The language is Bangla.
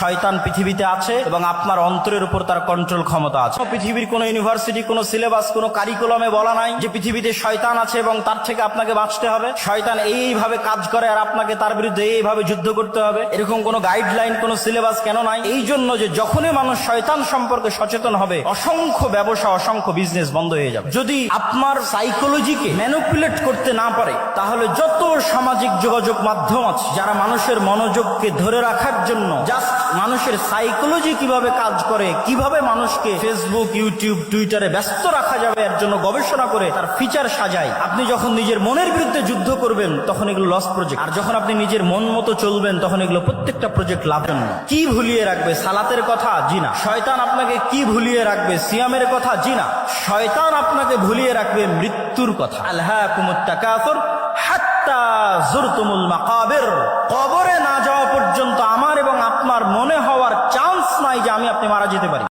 শয়তান পৃথিবীতে আছে এবং আপনার অন্তরের উপর তার কন্ট্রোল ক্ষমতা আছে। পৃথিবীর কোনো ইউনিভার্সিটি, কোনো সিলেবাস, কোনো কারিকুলামে বলা নাই যে পৃথিবীতে শয়তান আছে এবং তার থেকে আপনাকে বাঁচতে হবে। শয়তান এইভাবে কাজ করে আর আপনাকে তার বিরুদ্ধে এইভাবে যুদ্ধ করতে হবে, এরকম কোনো গাইডলাইন, কোনো সিলেবাস কেন নাই? এই জন্য যে যখনই মানুষ শয়তান সম্পর্কে সচেতন হবে, অসংখ্য ব্যবসা, অসংখ্য বিজনেস বন্ধ হয়ে যাবে। যদি আপনার সাইকোলজিকে ম্যানিপুলেট করতে না পারে, তাহলে যত সামাজিক যোগাযোগ মাধ্যম আছে যারা মানুষের মনোযোগকে ধরে রাখার জন্য জাস্ট মানুষের সাইকোলজি কিভাবে কাজ করে, কিভাবে মানুষকে ফেসবুক, ইউটিউব, টুইটারে ব্যস্ত রাখা যাবে এর জন্য গবেষণা করে তার ফিচার সাজায়। আপনি যখন নিজের মনের বিরুদ্ধে যুদ্ধ করবেন তখন এগুলো লস প্রজেক্ট, আর যখন আপনি নিজের মন মতো চলবেন তখন এগুলো প্রত্যেকটা প্রজেক্ট লাভজনক। কি ভুলিয়ে রাখবে? সালাতের কথা? জি না। শয়তান আপনাকে কি ভুলিয়ে রাখবে? সিয়ামের কথা? জি না। শয়তান আপনাকে ভুলিয়ে রাখবে মৃত্যুর কথা। আলহাকুমুত তাকাসুর হাত্তা যুরতুমুল মাকাবির। কবরে না যাওয়া পর্যন্ত আমার এবং আপনার মনে হওয়ার চান্স নাই যে আমি আপনি মারা যেতে পারি।